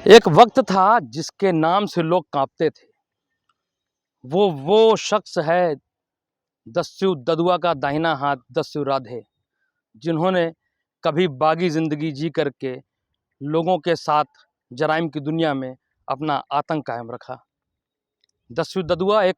एक वक्त था जिसके नाम से लोग कांपते थे। वो शख्स है दस्यु ददुआ का दाहिना हाथ दस्यु राधे, जिन्होंने कभी बागी ज़िंदगी जी करके लोगों के साथ जराइम की दुनिया में अपना आतंक कायम रखा। दस्यु ददुआ एक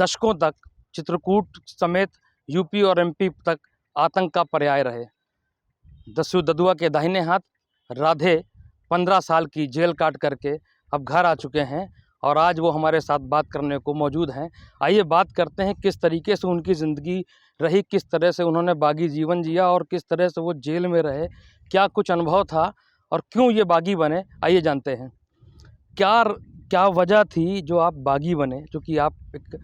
दशकों तक चित्रकूट समेत यूपी और एमपी तक आतंक का पर्याय रहे। दस्यु ददुआ के दाहिने हाथ राधे 15 साल की जेल काट करके अब घर आ चुके हैं और आज वो हमारे साथ बात करने को मौजूद हैं। आइए बात करते हैं किस तरीके से उनकी ज़िंदगी रही, किस तरह से उन्होंने बागी जीवन जिया और किस तरह से वो जेल में रहे, क्या कुछ अनुभव था और क्यों ये बागी बने। आइए जानते हैं क्या क्या वजह थी जो आप बागी बने, क्योंकि आप एक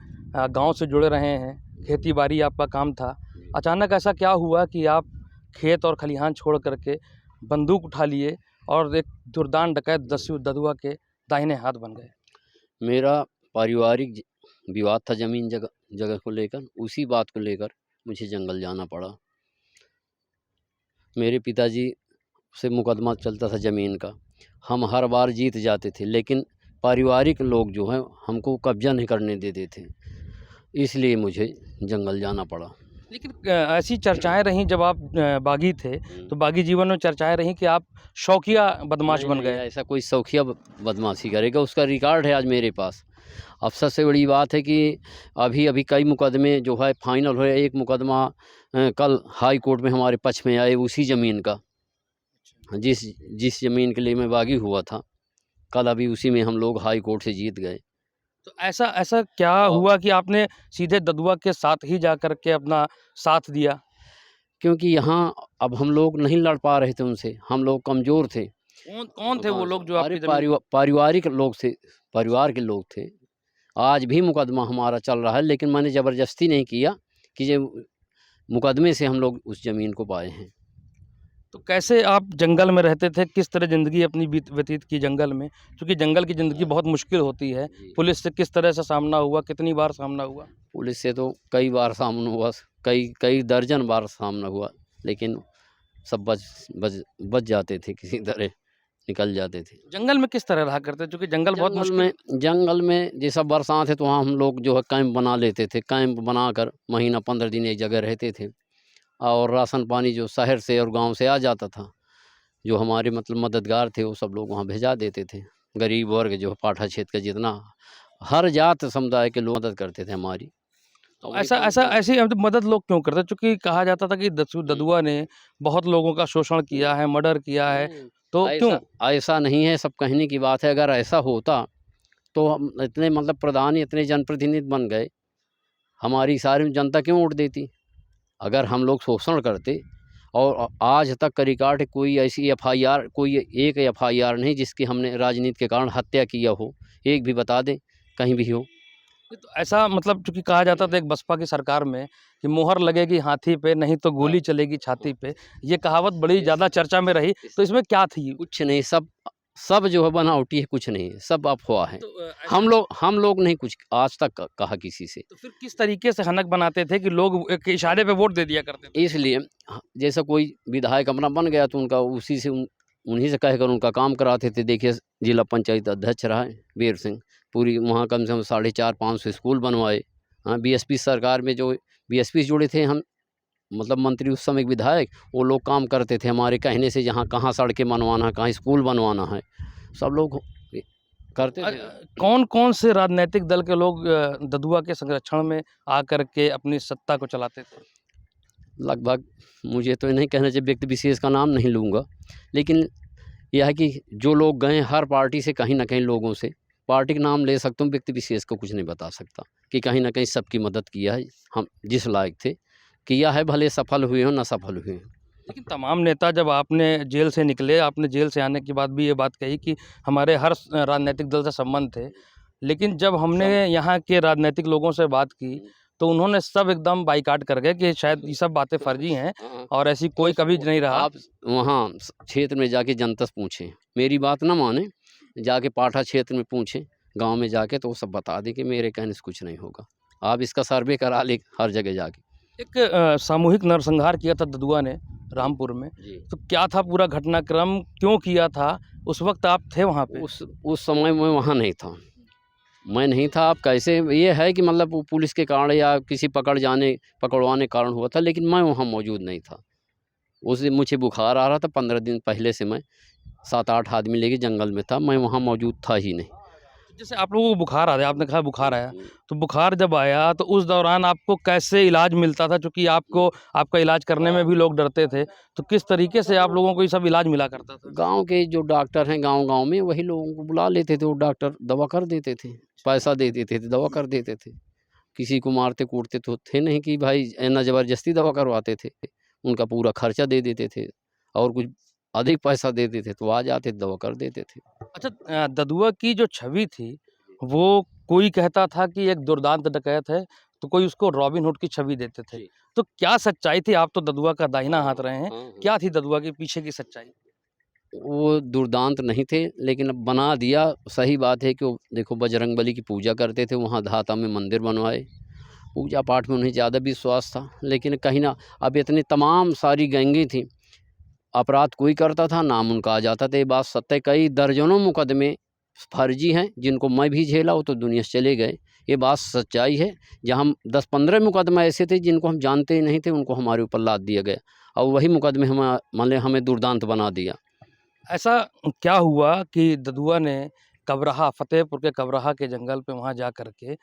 गांव से जुड़े रहे हैं, खेती बाड़ी आपका काम था। अचानक ऐसा क्या हुआ कि आप खेत और खलिहान छोड़ करके बंदूक उठा लिए और एक दुर्दांत डकैत दस्यु ददुआ के दाहिने हाथ बन गए? मेरा पारिवारिक विवाद था ज़मीन जगह को लेकर। उसी बात को लेकर मुझे जंगल जाना पड़ा। मेरे पिताजी से मुकदमा चलता था ज़मीन का। हम हर बार जीत जाते थे, लेकिन पारिवारिक लोग जो हैं हमको कब्जा नहीं करने देते थे, इसलिए मुझे जंगल जाना पड़ा। लेकिन ऐसी चर्चाएं रहीं जब आप बागी थे, तो बागी जीवन में चर्चाएं रहीं कि आप शौकिया बदमाश बन गए। ऐसा कोई शौकिया बदमाशी करेगा, उसका रिकॉर्ड है आज मेरे पास। अब सबसे बड़ी बात है कि अभी कई मुकदमे जो है फाइनल हुए। एक मुकदमा कल हाई कोर्ट में हमारे पक्ष में आए, उसी ज़मीन का, जिस ज़मीन के लिए मैं बागी हुआ था, कल अभी उसी में हम लोग हाई कोर्ट से जीत गए। तो ऐसा क्या हुआ कि आपने सीधे ददुआ के साथ ही जा कर के अपना साथ दिया? क्योंकि यहाँ अब हम लोग नहीं लड़ पा रहे थे उनसे, हम लोग कमज़ोर थे। कौन थे वो लोग जो अरे आपकी पारिवारिक लोग थे, परिवार के लोग थे। आज भी मुकदमा हमारा चल रहा है, लेकिन मैंने ज़बरदस्ती नहीं किया कि ये मुकदमे से हम लोग उस ज़मीन को पाए हैं। तो कैसे आप जंगल में रहते थे? किस तरह ज़िंदगी अपनी व्यतीत की जंगल में? क्योंकि जंगल की ज़िंदगी बहुत मुश्किल होती है। पुलिस से किस तरह से सामना हुआ? कितनी बार सामना हुआ? पुलिस से तो कई बार सामना हुआ, कई दर्जन बार सामना हुआ, लेकिन सब बच जाते थे, किसी तरह निकल जाते थे। जंगल में किस तरह रहा करते? क्योंकि जंगल बहुत मुश्किल। जंगल में जैसा बरसात है तो वहाँ हम लोग जो है कैंप बना लेते थे। कैंप बनाकर महीना 15 दिन एक जगह रहते थे, और राशन पानी जो शहर से और गांव से आ जाता था, जो हमारे मतलब मददगार थे, वो सब लोग वहाँ भेजा देते थे। गरीब वर्ग जो पाठा क्षेत्र का जितना हर जात समुदाय के लोग मदद करते थे हमारी। तो ऐसी मदद लोग क्यों करते? क्योंकि कहा जाता था कि ददुआ ने बहुत लोगों का शोषण किया है, मर्डर किया है, तो क्यों? ऐसा नहीं है, सब कहने की बात है। अगर ऐसा होता तो हम इतने मतलब प्रधान, इतने जनप्रतिनिधि बन गए, हमारी सारी जनता क्यों वोट देती? अगर हम लोग शोषण करते, और आज तक का रिकॉर्ड है, कोई ऐसी एफआईआर, कोई एक एफआईआर नहीं जिसकी हमने राजनीति के कारण हत्या किया हो, एक भी बता दें कहीं भी हो। तो ऐसा मतलब, चूँकि कहा जाता था एक बसपा की सरकार में कि मुहर लगेगी हाथी पे, नहीं तो गोली चलेगी छाती पे, ये कहावत बड़ी ज़्यादा चर्चा में रही, तो इसमें क्या थी? कुछ नहीं, सब जो है बनावटी है, कुछ नहीं है, सब अफवाह है। तो हम लोग नहीं कुछ आज तक कहा किसी से। तो फिर किस तरीके से हनक बनाते थे कि लोग एक इशारे पे वोट दे दिया करते थे? इसलिए जैसा कोई विधायक अपना बन गया तो उनका उसी से उन्हीं से कहकर उनका काम कराते थे। देखिए, जिला पंचायत अध्यक्ष रहा है वीर सिंह, पूरी वहाँ कम से कम 450-500 स्कूल बनवाए। हाँ, बीएसपी सरकार में जो बीएसपी से जुड़े थे हम, मतलब मंत्री उस समय विधायक, वो लोग काम करते थे हमारे कहने से, जहाँ कहाँ सड़कें बनवाना है, कहाँ स्कूल बनवाना है, सब लोग करते थे। कौन से राजनीतिक दल के लोग ददुआ के संरक्षण में आकर के अपनी सत्ता को चलाते थे? लगभग, मुझे तो नहीं कहना चाहिए, व्यक्ति विशेष का नाम नहीं लूँगा, लेकिन यह है कि जो लोग गए हर पार्टी से, कहीं ना कहीं लोगों से, पार्टी का नाम ले सकता हूँ, व्यक्ति विशेष को कुछ नहीं बता सकता, कि कहीं ना कहीं सबकी मदद किया है, हम जिस लायक थे किया है, भले सफल हुए हो ना सफल हुए हो। लेकिन तमाम नेता, जब आपने जेल से निकले, आपने जेल से आने के बाद भी ये बात कही कि हमारे हर राजनीतिक दल से संबंध थे, लेकिन जब हमने यहाँ के राजनीतिक लोगों से बात की तो उन्होंने सब एकदम बाइकाट कर गए कि शायद ये सब बातें फर्जी हैं और ऐसी कोई कभी नहीं रहा। आप वहाँ क्षेत्र में जाके जनता से पूछें, मेरी बात ना माने, जाके पाठा क्षेत्र में पूछें, गांव में जाके, तो वो सब बता दें कि मेरे कहने से कुछ नहीं होगा। आप इसका सर्वे करा ले हर जगह जाके। एक सामूहिक नरसंहार किया था ददुआ ने रामपुर में, जी। तो क्या था पूरा घटनाक्रम, क्यों किया था? उस वक़्त आप थे वहाँ पे? उस समय मैं वहाँ नहीं था। मैं नहीं था, अब कैसे ये है कि मतलब वो पुलिस के कारण या किसी पकड़वाने कारण हुआ था, लेकिन मैं वहाँ मौजूद नहीं था। उस दिन मुझे बुखार आ रहा था, 15 दिन पहले से मैं 7-8 आदमी लेके जंगल में था, मैं वहाँ मौजूद था ही नहीं। जैसे आप लोगों को बुखार आ गया, आपने कहा बुखार आया, हुँ। तो बुखार जब आया तो उस दौरान आपको कैसे इलाज मिलता था? चूँकि आपको आपका इलाज करने में भी लोग डरते थे, तो किस तरीके से आप लोगों को ये सब इलाज मिला करता था? गाँव के जो डॉक्टर हैं गाँव-गाँव में, वही लोगों को बुला लेते थे, वो डॉक्टर दवा कर देते थे, पैसा दे देते थे, दवा कर देते थे। किसी को मारते-कूटते तो थे नहीं कि भाई ना ज़बरदस्ती दवा करवाते थे। उनका पूरा खर्चा दे देते थे और कुछ अधिक पैसा दे देते तो आ जाते, दवा कर देते थे। अच्छा, ददुआ की जो छवि थी, वो कोई कहता था कि एक दुर्दांत डकैत है, तो कोई उसको रॉबिन हुड की छवि देते थे। जी। तो क्या सच्चाई थी? आप तो ददुआ का दाहिना हाथ रहे हैं, हाँ, हाँ। क्या थी ददुआ के पीछे की सच्चाई? वो दुर्दांत नहीं थे, लेकिन अब बना दिया। सही बात है कि वो देखो बजरंगबली की पूजा करते थे, वहाँ धाता में मंदिर बनवाए। पूजा पाठ में उन्हें ज़्यादा विश्वास था, लेकिन कहीं न अब इतनी तमाम सारी गैंगें थीं, अपराध कोई करता था, नाम उनका आ जाता था। ये बात सत्य है, कई दर्जनों मुकदमे फर्जी हैं, जिनको मैं भी झेला, वो तो दुनिया से चले गए। ये बात सच्चाई है, जहाँ 10-15 मुकदमे ऐसे थे जिनको हम जानते ही नहीं थे, उनको हमारे ऊपर लाद दिया गया और वही मुकदमे हमें दुर्दांत बना दिया। ऐसा क्या हुआ कि ददुआ ने कबरहा फतेहपुर के कबरहा के जंगल पे वहाँ जा कर के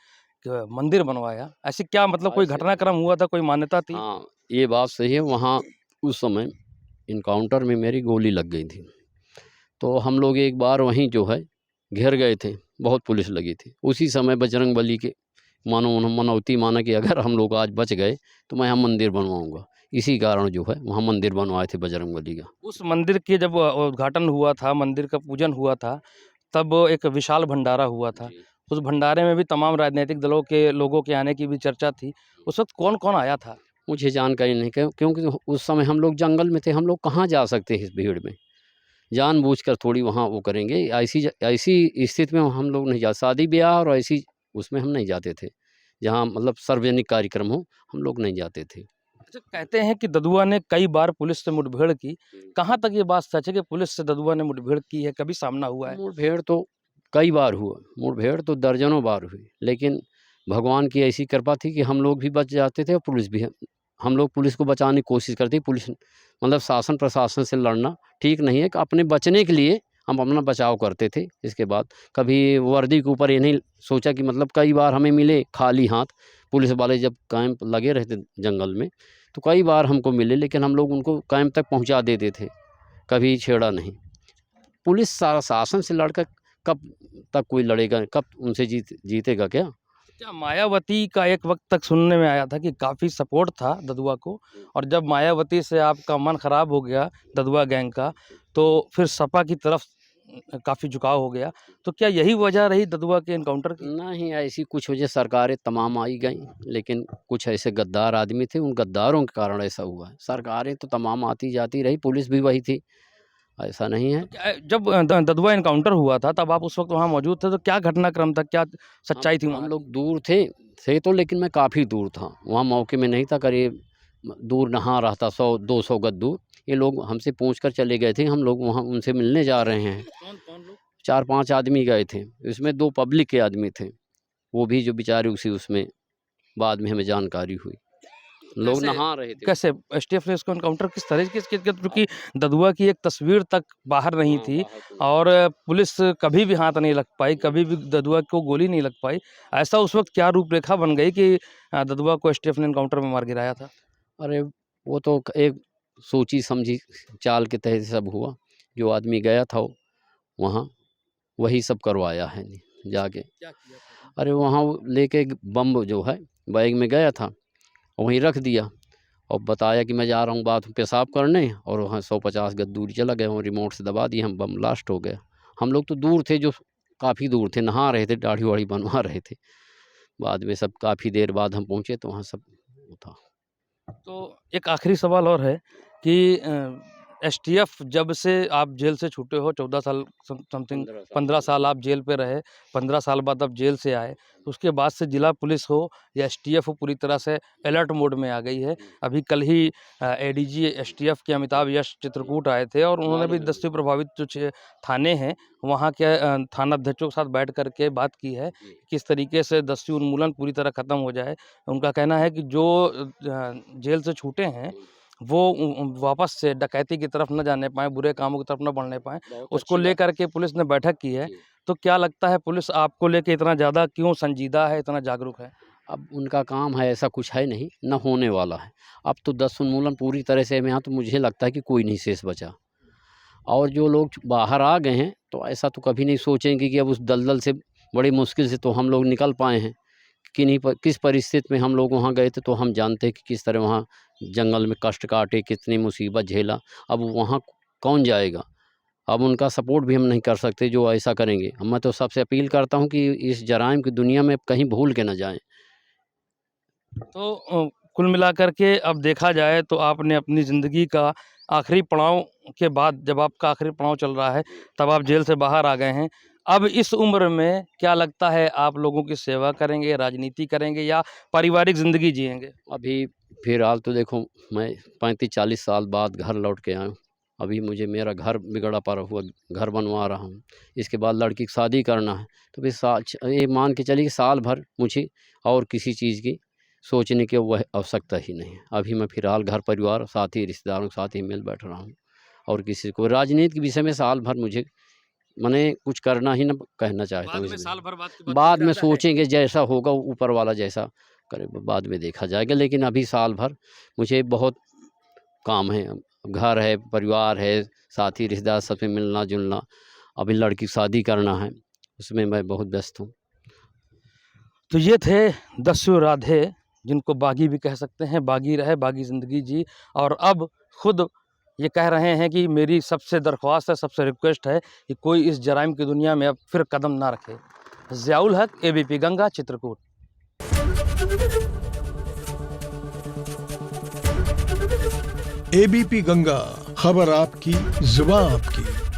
मंदिर बनवाया? ऐसी क्या मतलब कोई ऐसे घटनाक्रम हुआ था, कोई मान्यता थी? हाँ, ये बात सही है। वहाँ उस समय इनकाउंटर में मेरी गोली लग गई थी। तो हम लोग एक बार वहीं जो है घिर गए थे, बहुत पुलिस लगी थी। उसी समय बजरंगबली के मनौती माना कि अगर हम लोग आज बच गए तो मैं यहाँ मंदिर बनवाऊँगा। इसी कारण जो है वहाँ मंदिर बनवाए थे बजरंगबली का। उस मंदिर के जब उद्घाटन हुआ था, मंदिर का पूजन हुआ था, तब एक विशाल भंडारा हुआ था। जी। उस भंडारे में भी तमाम राजनैतिक दलों के लोगों के आने की भी चर्चा थी। उस वक़्त कौन-कौन आया था? मुझे जानकारी नहीं क्योंकि उस समय हम लोग जंगल में थे, हम लोग कहाँ जा सकते हैं इस भीड़ में। जानबूझकर थोड़ी वहाँ वो करेंगे, ऐसी स्थिति में हम लोग नहीं जा शादी-ब्याह और ऐसी उसमें हम नहीं जाते थे। जहाँ मतलब सार्वजनिक कार्यक्रम हो, हम लोग नहीं जाते थे। अच्छा, कहते हैं कि ददुआ ने कई बार पुलिस से मुठभेड़ की। कहाँ तक ये बात सच है कि पुलिस से ददुआ ने मुठभेड़ की है? कभी सामना हुआ है? मुठभेड़ तो कई बार हुआ, मुठभेड़ तो दर्जनों बार हुई, लेकिन भगवान की ऐसी कृपा थी कि हम लोग भी बच जाते थे और पुलिस भी हम लोग पुलिस को बचाने की कोशिश करते पुलिस मतलब शासन प्रशासन से लड़ना ठीक नहीं है कि अपने बचने के लिए हम अपना बचाव करते थे। इसके बाद कभी वर्दी के ऊपर ये नहीं सोचा कि मतलब कई बार हमें मिले खाली हाथ, पुलिस वाले जब कैंप लगे रहते जंगल में, तो कई बार हमको मिले, लेकिन हम लोग उनको कैंप तक पहुँचा देते थे, कभी छेड़ा नहीं। पुलिस शासन से लड़कर कब तक कोई लड़ेगा, कब उनसे जीतेगा क्या? क्या मायावती का एक वक़्त तक सुनने में आया था कि काफ़ी सपोर्ट था ददुआ को, और जब मायावती से आपका मन ख़राब हो गया ददुआ गैंग का, तो फिर सपा की तरफ काफ़ी झुकाव हो गया। तो क्या यही वजह रही ददुआ के एनकाउंटर की? नहीं, ऐसी कुछ वजह सरकारें तमाम आई गईं, लेकिन कुछ ऐसे गद्दार आदमी थे, उन गद्दारों के कारण ऐसा हुआ है। सरकारें तो तमाम आती जाती रही, पुलिस भी वही थी, ऐसा नहीं है। तो क्या जब ददुआ एनकाउंटर हुआ था तब आप उस वक़्त वहाँ मौजूद थे, तो क्या घटनाक्रम था? क्या हम सच्चाई थी हम वहाँ की? लोग दूर थे तो लेकिन मैं काफ़ी दूर था, वहाँ मौके में नहीं था, करीब दूर नहा रहा था 100-200 गज दूर। ये लोग हमसे पूछ कर चले गए थे, हम लोग वहाँ उनसे मिलने जा रहे हैं। कौन-कौन लोग? 4-5 आदमी गए थे, इसमें 2 पब्लिक के आदमी थे, वो भी जो बेचारे उसी उसमें बाद में हमें जानकारी हुई। लोग कैसे नहा रहे थे। कैसे एसटीएफ ने इसको एनकाउंटर किस तरह के क्योंकि ददुआ की एक तस्वीर तक बाहर नहीं हाँ, थी, बाहर तो नहीं। और पुलिस कभी भी हाथ नहीं लग पाई, कभी भी ददुआ को गोली नहीं लग पाई। ऐसा उस वक़्त क्या रूपरेखा बन गई कि ददुआ को एसटीएफ ने एनकाउंटर में मार गिराया था? अरे! वो तो एक सोची-समझी चाल के तहत सब हुआ। जो आदमी गया था वहाँ, वही सब करवाया है जाके। क्या किया था? अरे! वहाँ वो लेके एक बम जो है बैग में गया था, वहीं रख दिया और बताया कि मैं जा रहा हूँ बाथरूम पेशाब करने, और वहाँ 150 गज दूरी चला गया, वहाँ रिमोट से दबा दिया, हम बम ब्लास्ट हो गया। हम लोग तो दूर थे, जो काफ़ी दूर थे, नहा रहे थे, दाढ़ी-वाढ़ी बनवा रहे थे। बाद में सब काफ़ी देर बाद हम पहुँचे तो वहाँ सब वो था। तो एक आखिरी सवाल और है कि एसटीएफ जब से आप जेल से छूटे हो 14 साल समथिंग 15 साल आप जेल पे रहे, 15 साल बाद आप जेल से आए, उसके बाद से जिला पुलिस हो या एसटीएफ हो पूरी तरह से अलर्ट मोड में आ गई है। अभी कल ही एडीजी एसटीएफ के अमिताभ यश चित्रकूट आए थे और उन्होंने भी दस्यु प्रभावित जो थाने हैं वहाँ के थाना अध्यक्षों के साथ बैठ करके बात की है किस तरीके से दस्यु उन्मूलन पूरी तरह ख़त्म हो जाए। उनका कहना है कि जो जेल से छूटे हैं वो वापस से डकैती की तरफ न जाने पाएँ, बुरे कामों की तरफ न बढ़ने पाएँ, उसको लेकर के पुलिस ने बैठक की है। तो क्या लगता है पुलिस आपको लेके इतना ज़्यादा क्यों संजीदा है, इतना जागरूक है? अब उनका काम है, ऐसा कुछ है नहीं, न होने वाला है। अब तो दस्यु उन्मूलन पूरी तरह से, यहाँ तो मुझे लगता है कि कोई नहीं शेष बचा। और जो लोग बाहर आ गए हैं तो ऐसा तो कभी नहीं सोचेंगे कि अब उस दलदल से बड़ी मुश्किल से तो हम लोग निकल पाए हैं। किस परिस्थिति में हम लोग वहाँ गए थे तो हम जानते हैं कि किस तरह वहाँ जंगल में कष्ट काटे, कितनी मुसीबत झेला। अब वहाँ कौन जाएगा? अब उनका सपोर्ट भी हम नहीं कर सकते जो ऐसा करेंगे। मैं तो सबसे अपील करता हूँ कि इस जराइम की दुनिया में कहीं भूल के ना जाएं। तो कुल मिलाकर के अब देखा जाए तो आपने अपनी ज़िंदगी का आखिरी पड़ाव के बाद, जब आपका आखिरी पड़ाव चल रहा है, तब आप जेल से बाहर आ गए हैं। अब इस उम्र में क्या लगता है आप लोगों की सेवा करेंगे, राजनीति करेंगे या पारिवारिक ज़िंदगी जिएँगे? अभी फ़िलहाल तो देखो, मैं 35-40 साल बाद घर लौट के आया हूँ। अभी मुझे मेरा घर बिगड़ा पड़ा हुआ घर बनवा रहा हूँ। इसके बाद लड़की की शादी करना है, तो फिर ये मान के चलिए कि साल भर मुझे और किसी चीज़ की सोचने की वह आवश्यकता ही नहीं है। अभी मैं फ़िलहाल घर परिवार, साथी रिश्तेदारों के साथ ही मिल बैठ रहा हूँ और किसी को राजनीति के विषय में साल भर मुझे मने कुछ करना ही ना कहना चाहता हूँ। साल भर बाद बाद में सोचेंगे, जैसा होगा ऊपर वाला जैसा करे बाद में देखा जाएगा। लेकिन अभी साल भर मुझे बहुत काम है, घर है, परिवार है, साथी रिश्तेदार सबसे मिलना जुलना, अभी लड़की की शादी करना है, उसमें मैं बहुत व्यस्त हूँ। तो ये थे दस्यु राधे, जिनको बागी भी कह सकते हैं, बागी रहे, बागी ज़िंदगी जी, और अब खुद ये कह रहे हैं कि मेरी सबसे दरख्वास्त है, सबसे रिक्वेस्ट है कि कोई इस जराइम की दुनिया में अब फिर कदम ना रखे। ज़ियाउल हक, एबीपी गंगा, चित्रकूट। एबीपी गंगा, खबर आपकी, जुबान आपकी।